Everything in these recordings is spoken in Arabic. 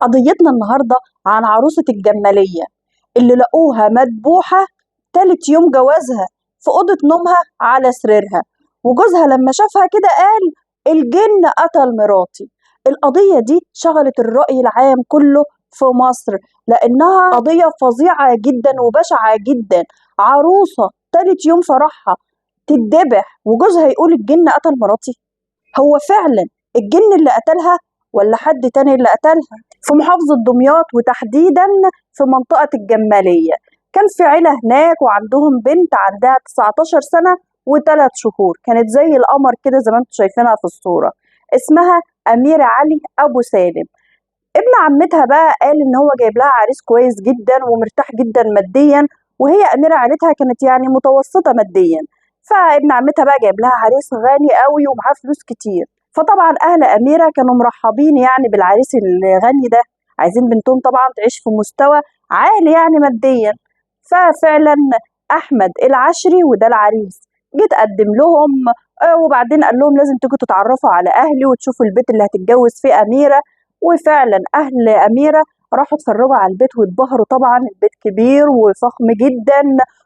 قضيتنا النهاردة عن عروسة الجمالية اللي لقوها مدبوحة تالت يوم جوازها في أوضة نومها على سريرها، وجوزها لما شافها كده قال الجن قتل مراتي. القضية دي شغلت الرأي العام كله في مصر لأنها قضية فظيعة جدا وبشعة جدا. عروسة تالت يوم فرحها تتذبح وجوزها يقول الجن قتل مراتي. هو فعلا الجن اللي قتلها ولا حد تاني اللي قتلها؟ في محافظة دمياط وتحديدا في منطقة الجمالية، كان في عيلة هناك وعندهم بنت عندها 19 سنة و3 شهور، كانت زي القمر كده زي ما انتم شايفينها في الصورة. اسمها أميرة علي أبو سالم. ابن عمتها بقى قال إن هو جايب لها عريس كويس جدا ومرتاح جدا ماديا، وهي أميرة عيلتها كانت يعني متوسطة ماديا، فابن عمتها بقى جايب لها عريس غني قوي ومعاه فلوس كتير. فطبعا أهل أميرة كانوا مرحبين يعني بالعريس الغني ده، عايزين بنتهم طبعا تعيش في مستوى عالي يعني ماديا. ففعلا أحمد العشري وده العريس جيت أقدم لهم، وبعدين قال لهم لازم تيجوا تتعرفوا على أهلي وتشوفوا البيت اللي هتتجوز فيه أميرة. وفعلا أهل أميرة راحوا اتفرجوا على البيت واتبهروا، طبعا البيت كبير وفخم جدا،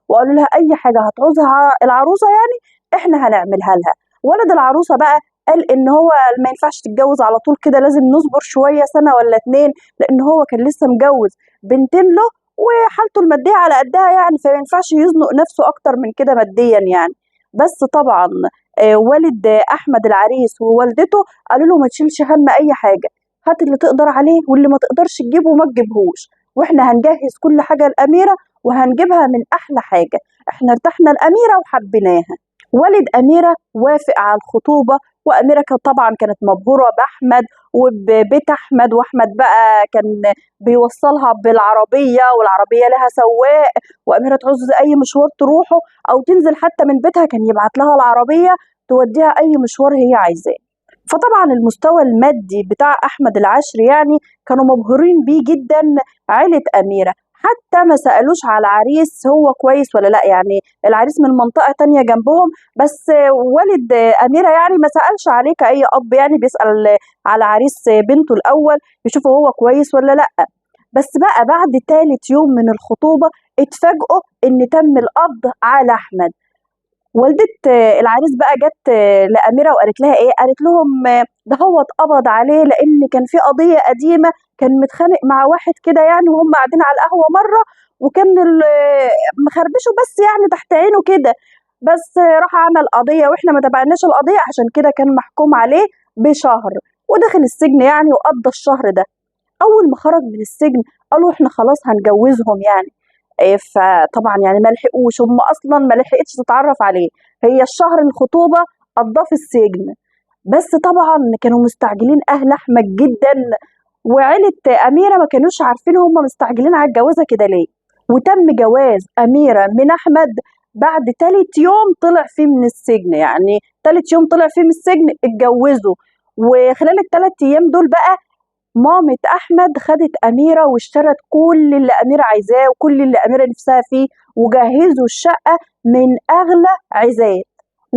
وقالوا لها أي حاجة هتعوزها العروسة يعني إحنا هنعملها لها. ولد العروسة بقى قال إن هو ما ينفعش تتجوز على طول كده، لازم نصبر شوية سنة ولا اتنين، لأن هو كان لسه مجوز بنتين له وحالته المادية على قدها يعني، فما ينفعش يزنق نفسه أكتر من كده ماديا يعني. بس طبعا والد أحمد العريس ووالدته قالوا له ما تشيلش هم أي حاجة، هات اللي تقدر عليه واللي ما تقدرش تجيبه ما تجيبهوش، واحنا هنجهز كل حاجة الأميرة وهنجيبها من أحلى حاجة، احنا ارتحنا الأميرة وحبيناها. والد أميرة وافق على الخطوبة، وأميرة طبعا كانت مبهورة بأحمد وببيت أحمد، وأحمد بقى كان بيوصلها بالعربية والعربية لها سواق، وأميرة تعوز أي مشوار تروحه أو تنزل حتى من بيتها كان يبعت لها العربية توديها أي مشوار هي عايزاه. فطبعا المستوى المادي بتاع أحمد العشري يعني كانوا مبهورين بيه جدا عيلة أميرة، حتى ما سألوش على العريس هو كويس ولا لأ، يعني العريس من منطقة تانية جنبهم، بس والد أميرة يعني ما سألش عليه كأي أب يعني بيسأل على عريس بنته الأول يشوفه هو كويس ولا لأ. بس بقى بعد تالت يوم من الخطوبة اتفاجئوا إن تم القبض على أحمد. والدة العريس بقى جت لأميرة وقالت لها إيه، قالت لهم ده هو اتقبض عليه لأن كان في قضية قديمة، كان متخانق مع واحد كده يعني وهم قاعدين على القهوة مرة، وكان مخربشه بس يعني تحت عينه كده، بس راح عمل قضية واحنا ما تبعناش القضية، عشان كده كان محكوم عليه بشهر ودخل السجن يعني وقضى الشهر ده. أول ما خرج من السجن قالوا احنا خلاص هنجوزهم يعني. فطبعا يعني ما لحقوش، هم اصلا ما لحقتش تتعرف عليه، هي الشهر الخطوبه قضاه في السجن. بس طبعا كانوا مستعجلين اهل احمد جدا، وعيله اميره ما كانوش عارفين هم مستعجلين على الجوازه كده ليه. وتم جواز اميره من احمد بعد تالت يوم طلع فيه من السجن، يعني تالت يوم طلع فيه من السجن اتجوزوا. وخلال الثلاث ايام دول بقى مامة أحمد خدت أميرة واشترت كل اللي أميرة عايزاه وكل اللي أميرة نفسها فيه، وجهزوا الشقة من أغلى عزال.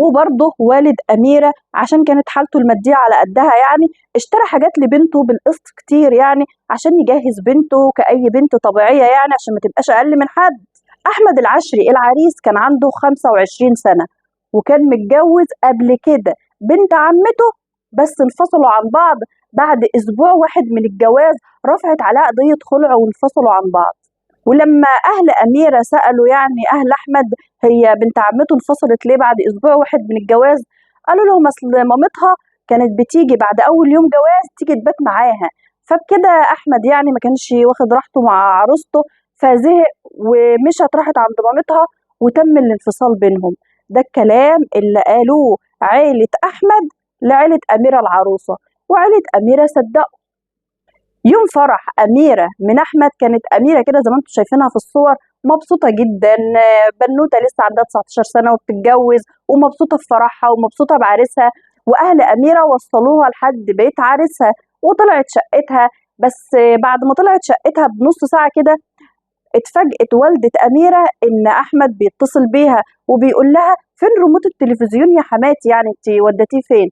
وبرضه والد أميرة عشان كانت حالته المادية على قدها يعني اشترى حاجات لبنته بالقسط كتير يعني عشان يجهز بنته كأي بنت طبيعية يعني عشان ما تبقاش أقل من حد. أحمد العشري العريس كان عنده 25 سنة وكان متجوز قبل كده بنت عمته، بس انفصلوا عن بعض بعد أسبوع واحد من الجواز، رفعت عليه قضية خلع وانفصلوا عن بعض. ولما أهل أميرة سألوا يعني أهل أحمد هي بنت عمته انفصلت ليه بعد أسبوع واحد من الجواز، قالوا لهم أصل مامتها كانت بتيجي بعد أول يوم جواز تيجي تبات معاها، فبكده أحمد يعني ما كانش واخد راحته مع عروسته فزهق ومشت راحت عند مامتها وتم الانفصال بينهم. ده الكلام اللي قالوه عيلة أحمد لعيلة أميرة العروسة، وعيلة أميرة صدقوا. يوم فرح أميرة من أحمد كانت أميرة كده زي ما انتم شايفينها في الصور مبسوطة جدا، بنوتة لسه عندها 19 سنة وبتتجوز ومبسوطة في فرحها ومبسوطة بعريسها، وأهل أميرة وصلوها لحد بيت عريسها وطلعت شقتها. بس بعد ما طلعت شقتها بنص ساعة كده اتفاجئت والدة أميرة إن أحمد بيتصل بيها وبيقول لها فين ريموت التلفزيون يا حماتي، يعني انت وديتيه فين؟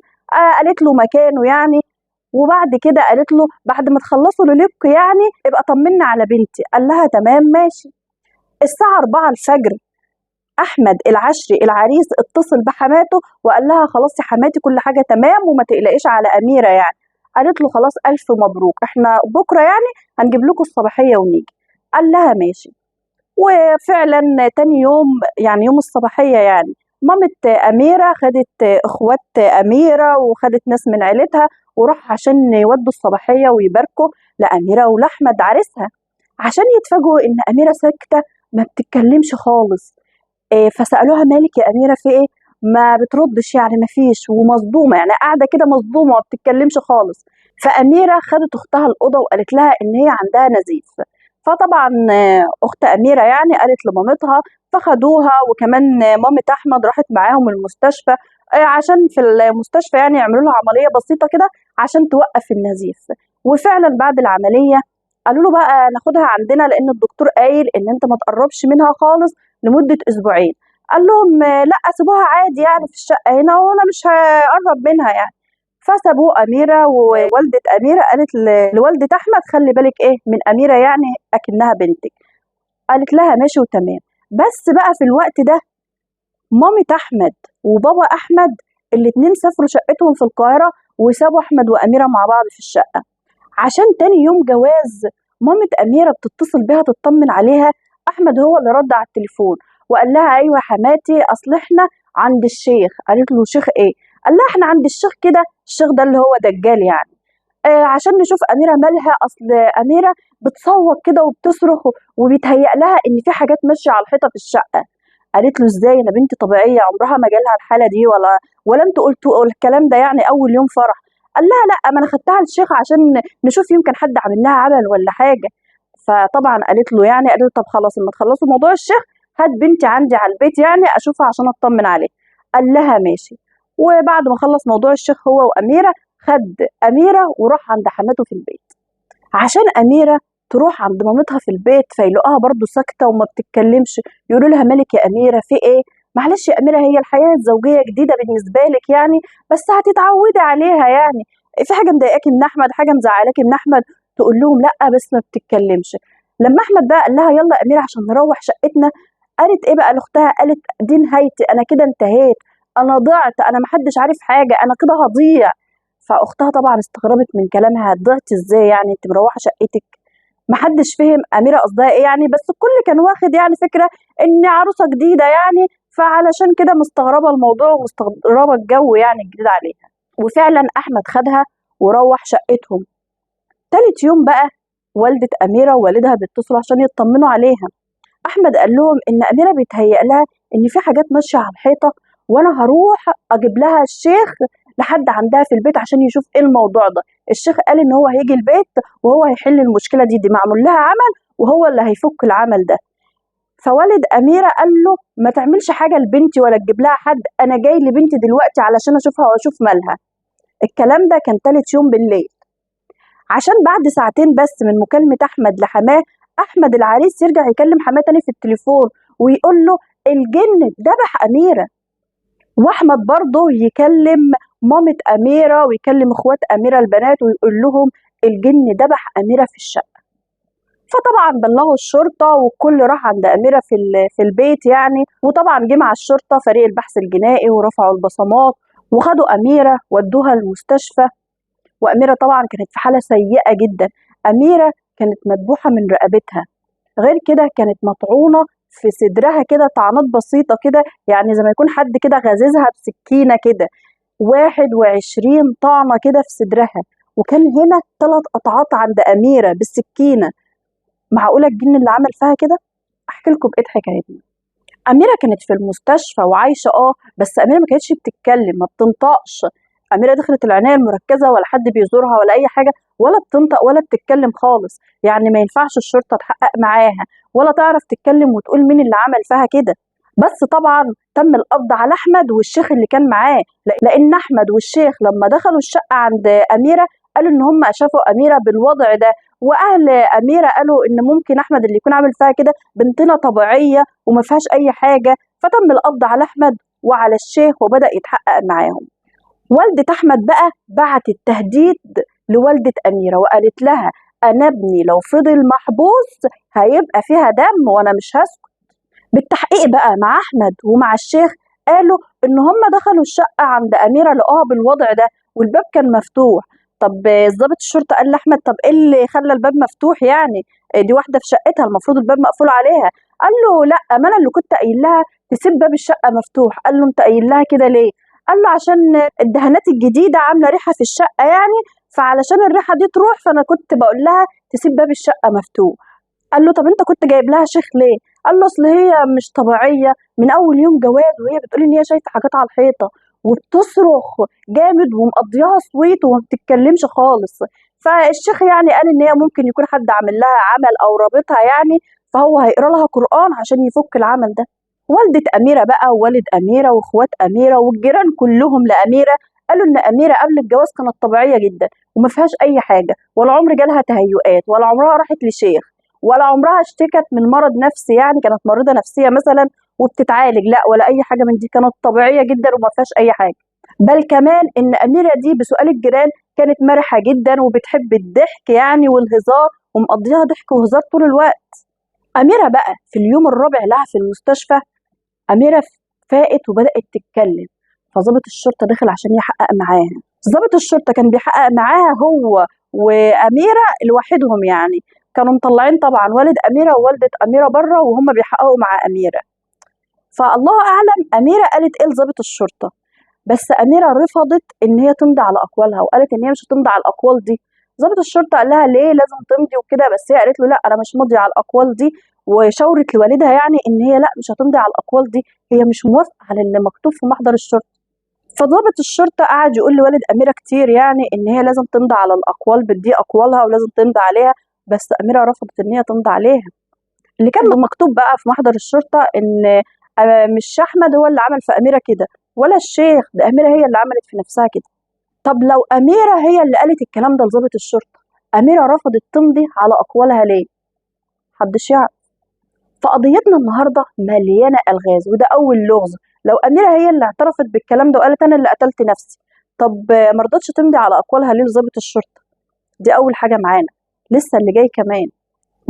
قالت له مكانه يعني. وبعد كده قالت له بعد ما تخلصوا ليلتكم يعني ابقى طمنا على بنتي. قال لها تمام ماشي. الساعة 4 الفجر أحمد العشري العريس اتصل بحماته وقال لها خلاص يا حماتي كل حاجة تمام وما تقلقيش على أميرة يعني. قالت له خلاص ألف مبروك، احنا بكرة يعني هنجيب لكم الصباحية ونيجي. قال لها ماشي. وفعلا تاني يوم يعني يوم الصباحية يعني مامة أميرة خدت إخوات أميرة وخدت ناس من عيلتها وراح عشان يودوا الصباحية ويباركوا لأميرة ولأحمد عريسها، عشان يتفاجئوا إن أميرة ساكتة ما بتتكلمش خالص. فسألوها مالك يا أميرة في إيه؟ ما بتردش يعني ما فيش، ومصدومة يعني قاعدة كده مصدومة وما بتتكلمش خالص. فأميرة خدت أختها الأوضة وقالت لها إن هي عندها نزيف. فطبعا أخت أميرة يعني قالت لمامتها، فخدوها وكمان مامة أحمد راحت معاهم المستشفى عشان في المستشفى يعني يعملوا لها عملية بسيطة كده عشان توقف النزيف. وفعلا بعد العملية قالوا له بقى ناخدها عندنا لأن الدكتور قايل إن أنت ما تقربش منها خالص لمدة أسبوعين. قال لهم لأ سيبوها عادي يعني في الشقة هنا وأنا مش هقرب منها يعني. فسابوه أميرة، ووالدة أميرة قالت لوالدة أحمد خلي بالك إيه من أميرة يعني أكنها بنتك. قالت لها ماشي وتمام. بس بقى في الوقت ده مامة أحمد وبابا أحمد الاتنين سافروا شقتهم في القاهرة وسابوا أحمد وأميرة مع بعض في الشقة. عشان تاني يوم جواز مامة أميرة بتتصل بيها تطمن عليها. أحمد هو اللي رد على التليفون وقال لها أيوة يا حماتي أصل إحنا عند الشيخ. قالت له شيخ إيه؟ قال لها إحنا عند الشيخ كده، الشيخ ده اللي هو دجال يعني. عشان نشوف أميرة مالها، أصل أميرة بتصوت كده وبتصرخ وبيتهيأ لها إن في حاجات ماشية على الحيطة في الشقة. قالت له ازاي انا بنتي طبيعيه عمرها ما جالها الحاله دي ولا انتوا قلتوا الكلام ده يعني اول يوم فرح. قال لها لا ما انا خدتها للشيخ عشان نشوف يمكن حد عامل لها عمل ولا حاجه. فطبعا قالت له يعني قالت له طب خلاص لما تخلصوا موضوع الشيخ هات بنتي عندي على البيت يعني اشوفها عشان اطمن عليها. قال لها ماشي. وبعد ما خلص موضوع الشيخ هو واميره خد اميره وراح عند حماته في البيت عشان أميرة تروح عند مامتها في البيت فيلاقوها برضو ساكتة وما بتتكلمش. يقولوا لها مالك يا أميرة في إيه؟ معلش يا أميرة هي الحياة الزوجية جديدة بالنسبة لك يعني بس هتتعودي عليها يعني. في حاجة مضايقاكي من أحمد، حاجة مزعلاكي من أحمد؟ تقول لهم لأ بس ما بتتكلمش. لما أحمد بقى قال لها يلا يا أميرة عشان نروح شقتنا، قالت إيه بقى لأختها؟ قالت دي نهايتي أنا كده انتهيت، أنا ضعت، أنا محدش عارف حاجة، أنا كده هضيع. فاختها طبعا استغربت من كلامها، ضعتي ازاي يعني انت مروحه شقتك؟ محدش فهم اميره قصدها ايه يعني، بس الكل كان واخد يعني فكره ان عروسه جديده يعني، فعلشان كده مستغربه الموضوع ومستغربه الجو يعني الجديد عليها. وفعلا احمد خدها وروح شقتهم. تالت يوم بقى والدة أميرة ووالدها بيتصلوا عشان يطمنوا عليها. أحمد قال لهم إن أميرة بيتهيأ لها إن في حاجات ماشية على الحيطة وأنا هروح أجيب لها الشيخ لحد عندها في البيت عشان يشوف إيه الموضوع ده. الشيخ قال إن هو هيجي البيت وهو هيحل المشكلة دي معمول لها عمل وهو اللي هيفك العمل ده. فوالد أميرة قال له ما تعملش حاجة لبنتي ولا تجيب لها حد، أنا جاي لبنتي دلوقتي علشان أشوفها وأشوف مالها. الكلام ده كان تالت يوم بالليل. عشان بعد ساعتين بس من مكالمة أحمد لحماه أحمد العريس يرجع يكلم حماه تاني في التليفون ويقول له الجن ذبح أميرة. وأحمد برضه يكلم مامة أميرة ويكلم إخوات أميرة البنات ويقول لهم الجن ذبح أميرة في الشقة. فطبعا بلغوا الشرطة والكل راح عند أميرة في البيت يعني. وطبعا جه مع الشرطة فريق البحث الجنائي ورفعوا البصمات وخدوا أميرة ودوها المستشفى. وأميرة طبعا كانت في حالة سيئة جدا. أميرة كانت مذبوحة من رقبتها، غير كده كانت مطعونة في صدرها كده طعنات بسيطة كده يعني زي ما يكون حد كده غاززها بسكينة كده، 21 طعنة كده في صدرها. وكان هنا 3 قطعات عند أميرة بالسكينة. معقولة الجن اللي عمل فيها كده؟ أحكي لكم بقية حكايتنا. أميرة كانت في المستشفى وعايشة بس أميرة ما كانتش بتتكلم ما بتنطقش. أميرة دخلت العناية المركزة ولا حد بيزورها ولا أي حاجة، ولا بتنطق ولا بتتكلم خالص. يعني ما ينفعش الشرطة تحقق معاها ولا تعرف تتكلم وتقول مين اللي عمل فيها كده. بس طبعا تم القبض على أحمد والشيخ اللي كان معاه، لأن أحمد والشيخ لما دخلوا الشقة عند أميرة قالوا إن هم شافوا أميرة بالوضع ده. وأهل أميرة قالوا إن ممكن أحمد اللي يكون عامل فيها كده بنتنا طبيعية وما فيهاش أي حاجة. فتم القبض على أحمد وعلى الشيخ وبدأ يتحقق معاهم. والدة أحمد بقى بعتت تهديد لوالدة أميرة وقالت لها أنا ابني لو فضل محبوس هيبقى فيها دم وأنا مش هسكت. بالتحقيق بقى مع أحمد ومع الشيخ قالوا إن هم دخلوا الشقة عند أميرة لقوها بالوضع ده والباب كان مفتوح. طب ضابط الشرطة قال لأحمد طب إيه اللي خلى الباب مفتوح يعني؟ دي واحدة في شقتها المفروض الباب مقفول عليها. قال له لأ ما أنا اللي كنت قايل لها تسيب باب الشقة مفتوح. قال له أنت قايل لها كده ليه؟ قال له عشان الدهانات الجديدة عاملة ريحة في الشقة يعني، فعلشان الريحة دي تروح فأنا كنت بقول لها تسيب باب الشقة مفتوح. قال له طب انت كنت جايب لها شيخ ليه؟ قال له اصل هي مش طبيعيه من اول يوم جواز وهي بتقول ان هي شايفه حاجات على الحيطه وبتصرخ جامد ومقضيها صويت وما بتتكلمش خالص. فالشيخ يعني قال ان هي ممكن يكون حد عامل لها عمل او رابطها يعني، فهو هيقرا لها قران عشان يفك العمل ده. والدة أميرة بقى ووالد أميرة وإخوات أميرة والجيران كلهم لأميرة قالوا إن أميرة قبل الجواز كانت طبيعية جدا وما فيهاش أي حاجة، ولا عمر جالها تهيؤات، ولا عمرها راحت لشيخ، ولا عمرها اشتكت من مرض نفسي يعني كانت مريضة نفسية مثلا وبتتعالج، لا ولا أي حاجة من دي، كانت طبيعية جدا وما فيهاش أي حاجة. بل كمان إن أميرة دي بسؤال الجيران كانت مرحة جدا وبتحب الضحك يعني والهزار ومقضيها ضحك وهزار طول الوقت. أميرة بقى في اليوم الرابع لها في المستشفى أميرة فاقت وبدأت تتكلم، فضابط الشرطة دخل عشان يحقق معاها. ضابط الشرطة كان بيحقق معاها هو وأميرة لوحدهم يعني، كانوا مطلعين طبعا والد أميرة ووالدة أميرة بره وهم بيحققوا مع أميرة. فالله أعلم أميرة قالت إيه لضابط الشرطة، بس أميرة رفضت إن هي تمضي على أقوالها وقالت إن هي مش هتمضي على الأقوال دي. ضابط الشرطة قال لها ليه لازم تمضي وكده، بس هي قالت له لا أنا مش ماضية على الأقوال دي، وشاورت لوالدها يعني إن هي لا مش هتمضي على الأقوال دي، هي مش موافقة على اللي مكتوب في محضر الشرطة. فضابط الشرطة قعد يقول لوالد أميرة كتير يعني إن هي لازم تمضي على الأقوال، بدي أقوالها ولازم تمضي عليها، بس أميرة رفضت إن هي تمضي عليها. اللي كان مكتوب بقى في محضر الشرطة إن مش أحمد هو اللي عمل في أميرة كده ولا الشيخ، ده أميرة هي اللي عملت في نفسها كده. طب لو أميرة هي اللي قالت الكلام ده لضابط الشرطة، أميرة رفضت تمضي على أقوالها ليه؟ محدش يعرف. فقضيتنا النهارده مليانة ألغاز وده أول لغز. لو أميرة هي اللي اعترفت بالكلام ده وقالت أنا اللي قتلت نفسي، طب مرضتش تمضي على أقوالها ليه لضابط الشرطة؟ دي أول حاجة معانا، لسه اللي جاي كمان.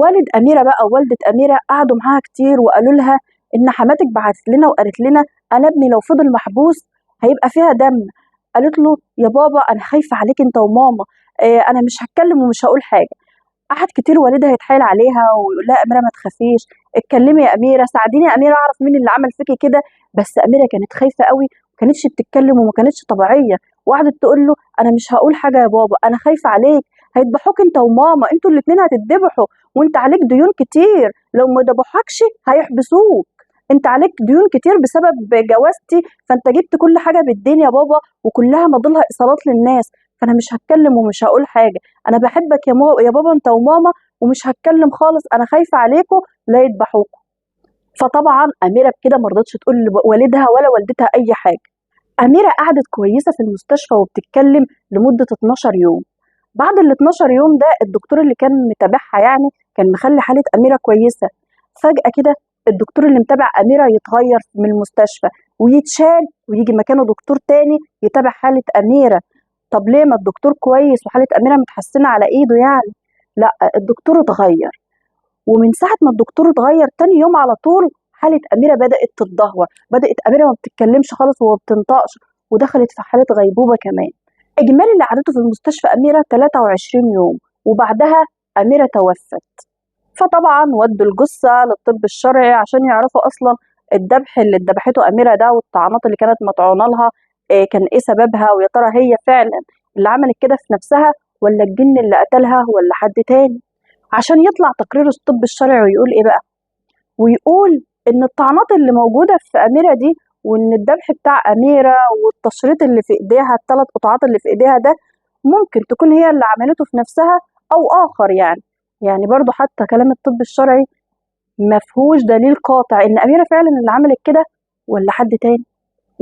والد أميرة بقى ووالدة أميرة قعدوا معاها كتير وقالوا لها إن حماتك بعتت لنا وقالت لنا أنا ابني لو فضل محبوس هيبقى فيها دم. قالت له يا بابا أنا خايفة عليك أنت وماما، أنا مش هتكلم ومش هقول حاجة. قعد كتير والدها يتحايل عليها ويقول لها أميرة ما تخافيش، اتكلمي يا أميرة، ساعديني يا أميرة أعرف مين اللي عمل فيكي كده. بس أميرة كانت خايفة قوي ما كانتش بتتكلم وما كانتش طبيعية، وقعدت تقول له أنا مش هقول حاجة يا بابا أنا خايفة عليك، هيذبحوك أنت وماما، أنتوا الاتنين هتتذبحوا، وأنت عليك ديون كتير، لو ما ذبحوكش هيحبسوك، أنت عليك ديون كتير بسبب جوازتي، فأنت جبت كل حاجة بالدين يا بابا وكلها ماضلها إيصالات للناس، فأنا مش هتكلم ومش هقول حاجة، أنا بحبك يا بابا أنت وماما ومش هتكلم خالص، أنا خايفة عليكم لا يذبحوكوا. فطبعا أميرة بكده مرضتش تقول لوالدها ولا والدتها أي حاجة. أميرة قعدت كويسة في المستشفى وبتتكلم لمدة 12 يوم. بعد ال 12 يوم ده الدكتور اللي كان متابعها يعني كان مخلي حالة أميرة كويسة، فجأة كده الدكتور اللي متابع أميرة يتغير من المستشفى ويتشال ويجي مكانه دكتور تاني يتابع حالة أميرة. طب ليه ما الدكتور كويس وحالة أميرة متحسنة على إيده يعني؟ لا الدكتور اتغير، ومن ساعة ما الدكتور اتغير تاني يوم على طول حالة أميرة بدأت تتدهور، بدأت أميرة ما بتتكلمش خالص وما بتنطقش ودخلت في حالة غيبوبة كمان. إجمالي اللي قعدته في المستشفى أميرة 23 يوم وبعدها أميرة توفت. فطبعا ودوا الجثة للطب الشرعي عشان يعرفوا أصلا الذبح اللي اتذبحته أميرة ده والطعنات اللي كانت مطعونة لها كان إيه سببها، ويا ترى هي فعلا اللي عملت كده في نفسها ولا الجن اللي قتلها ولا حد تاني، عشان يطلع تقرير الطب الشرعي ويقول إيه بقى، ويقول إن الطعنات اللي موجودة في أميرة دي وإن الذبح بتاع أميرة والتشريط اللي في إيديها الثلاث قطعات اللي في إيديها ده ممكن تكون هي اللي عملته في نفسها أو آخر يعني برضو حتى كلام الطب الشرعي مفهوش دليل قاطع إن أميرة فعلا اللي عملت كده ولا حد تاني.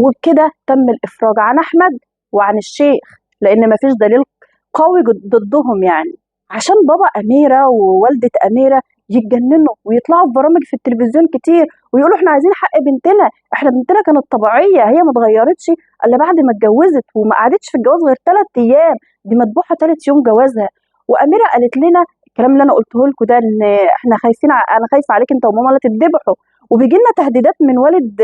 وبكده تم الإفراج عن أحمد وعن الشيخ لأن مفيش دليل قوي ضدهم يعني، عشان بابا أميرة ووالدة أميرة يتجننوا ويطلعوا في برامج في التلفزيون كتير ويقولوا احنا عايزين حق بنتنا، احنا بنتنا كانت طبيعية هي ما اتغيرتش الا بعد ما اتجوزت وما قعدتش في الجواز غير 3 ايام، دي مذبوحه 3 يوم جوازها. واميره قالت لنا الكلام اللي انا قلته لكم ده، ان احنا خايفين انا خايفه عليك انت وماما لا تتذبحوا، وبيجي لنا تهديدات من والد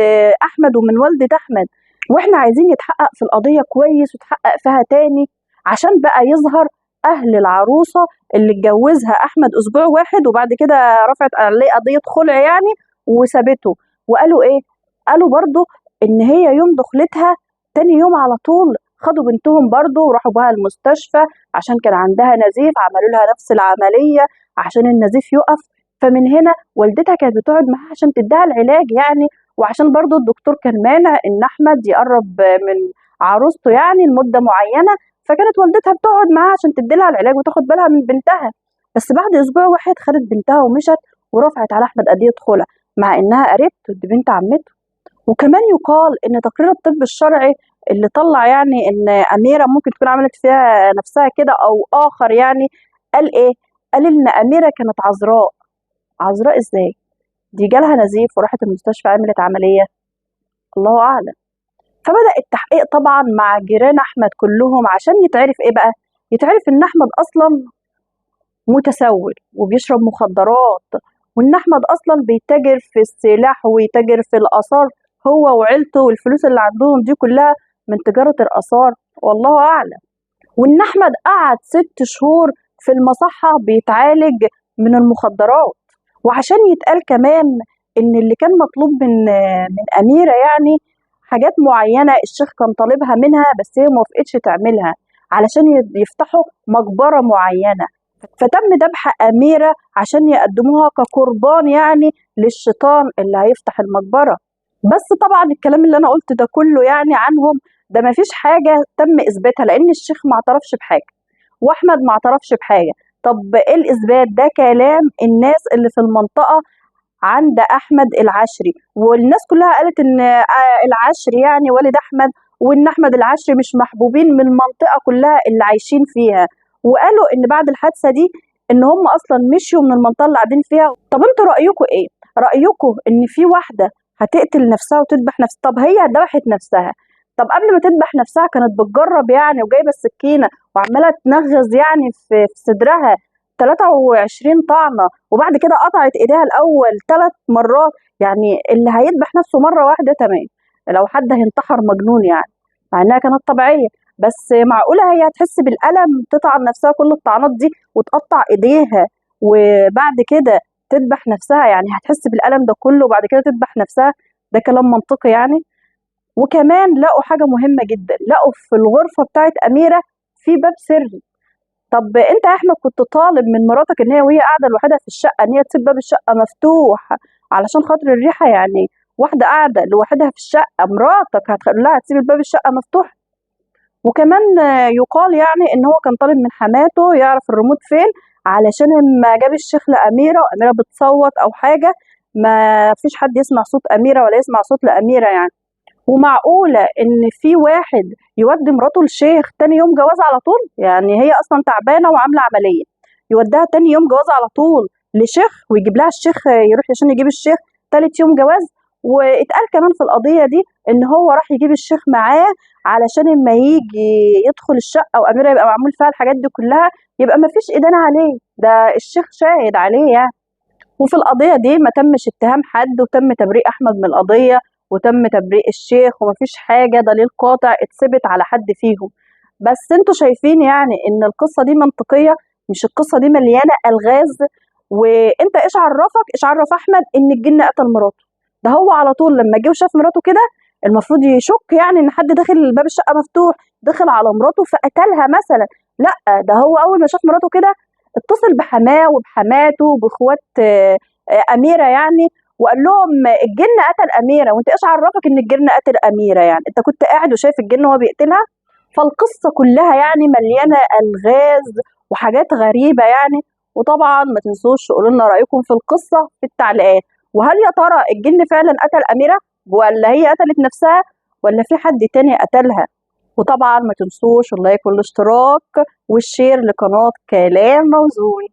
احمد ومن والده احمد، واحنا عايزين يتحقق في القضيه كويس وتحقق فيها تاني، عشان بقى يظهر اهل العروسه اللي اتجوزها احمد اسبوع واحد وبعد كده رفعت عليه قضيه خلع يعني وسابته. وقالوا ايه؟ قالوا برضو ان هي يوم دخلتها تاني يوم على طول خدوا بنتهم برضو وراحوا بها المستشفى عشان كان عندها نزيف، عملوا لها نفس العمليه عشان النزيف يقف. فمن هنا والدتها كانت بتقعد معاها عشان تديها العلاج يعني، وعشان برضو الدكتور كان مانع ان احمد يقرب من عروسته يعني لمده معينه، فكانت والدتها بتقعد معاها عشان تديلها العلاج وتاخد بالها من بنتها. بس بعد اسبوع واحد خدت بنتها ومشت ورفعت على احمد قضيه خلع، مع انها قريبته، دي بنت عمته. وكمان يقال ان تقرير الطب الشرعي اللي طلع يعني ان اميره ممكن تكون عملت فيها نفسها كده او اخر يعني، قال ايه؟ قال ان اميره كانت عذراء. عذراء ازاي؟ دي جالها نزيف وراحت المستشفى عملت عمليه، الله اعلم. فبدأ التحقيق طبعا مع جيران احمد كلهم عشان يتعرف ايه بقى؟ يتعرف ان احمد اصلا متسول وبيشرب مخدرات، وان احمد اصلا بيتاجر في السلاح ويتاجر في الاثار هو وعيلته، والفلوس اللي عندهم دي كلها من تجارة الاثار، والله اعلم. وان احمد قعد 6 شهور في المصحة بيتعالج من المخدرات. وعشان يتقال كمان ان اللي كان مطلوب من اميرة يعني حاجات معينة الشيخ كان طالبها منها بس هي موافقتش تعملها، علشان يفتحوا مقبرة معينة، فتم ذبح أميرة عشان يقدموها كقربان يعني للشيطان اللي هيفتح المقبرة. بس طبعا الكلام اللي أنا قلت ده كله يعني عنهم ده مفيش حاجة تم إثباتها، لأن الشيخ ما اعترفش بحاجة وأحمد ما اعترفش بحاجة. طب إيه الإثبات؟ ده كلام الناس اللي في المنطقة عند أحمد العشري، والناس كلها قالت إن العشري يعني والد أحمد، وإن أحمد العشري مش محبوبين من المنطقة كلها اللي عايشين فيها. وقالوا إن بعد الحادثة دي إن هم أصلا مشيوا من المنطقة اللي قاعدين فيها. طب أنتوا رأيكم إيه؟ رأيكم إن في واحدة هتقتل نفسها وتذبح نفسها؟ طب هي ذبحت نفسها، طب قبل ما تذبح نفسها كانت بتجرب يعني وجايبة السكينة وعمالة تنغز يعني في صدرها 23 طعنة، وبعد كده قطعت ايديها الاول 3 مرات. يعني اللي هيذبح نفسه مره واحده تمام، لو حد هينتحر مجنون يعني، مع انها كانت طبيعيه. بس معقوله هي هتحس بالالم تطعن نفسها كل الطعنات دي وتقطع ايديها وبعد كده تذبح نفسها؟ يعني هتحس بالالم ده كله وبعد كده تذبح نفسها؟ ده كلام منطقي يعني؟ وكمان لقوا حاجه مهمه جدا، لقوا في الغرفه بتاعت اميره في باب سري. طب انت يا احمد كنت طالب من مراتك ان هي وهي قاعده لوحدها في الشقه ان هي تسيب باب الشقه مفتوح علشان خاطر الريحه؟ يعني واحده قاعده لوحدها في الشقه مراتك هتقول لها تسيب الباب الشقه مفتوح؟ وكمان يقال يعني ان هو كان طالب من حماته يعرف الريموت فين، علشان لما جاب الشيخ لاميره واميره بتصوت او حاجه ما فيش حد يسمع صوت اميره ولا يسمع صوت لاميره يعني. ومعقولة إن في واحد يودي مراته لشيخ تاني يوم جواز على طول؟ يعني هي أصلا تعبانة وعاملة عملية، يوديها تاني يوم جواز على طول لشيخ ويجيب لها الشيخ، يروح عشان يجيب الشيخ 3 يوم جواز. واتقال كمان في القضية دي إن هو راح يجيب الشيخ معاه علشان لما يجي يدخل الشقة وأميرة يبقى معمول فيها الحاجات دي كلها يبقى مفيش إدانة عليه، ده الشيخ شاهد عليه يعني. وفي القضية دي ما تمش اتهام حد وتم تبريء أحمد من القضية وتم تبريء الشيخ، ومفيش حاجة دليل قاطع اتثبت على حد فيهم. بس انتوا شايفين يعني ان القصة دي منطقية؟ مش القصة دي مليانة ألغاز؟ وانت ايش عرف أحمد ان الجن قتل مراته؟ ده هو على طول لما جه وشاف مراته كده المفروض يشك يعني ان حد داخل باب الشقة مفتوح دخل على مراته فقتلها مثلا. لا، ده هو اول ما شاف مراته كده اتصل بحماه وبحماته وباخوات اميره يعني، وقال لهم الجن قتل اميره، وانت ايش عرفك ان الجن قتل اميره؟ يعني انت كنت قاعد وشايف الجن وهو بيقتلها؟ فالقصه كلها يعني مليانه الغاز وحاجات غريبه يعني. وطبعا ما تنسوش تقولوا لنا رايكم في القصه في التعليقات، وهل يا ترى الجن فعلا قتل اميره ولا هي قتلت نفسها ولا في حد تاني قتلها؟ وطبعا ما تنسوش اللايك والاشتراك والشير لقناه كلام موزون.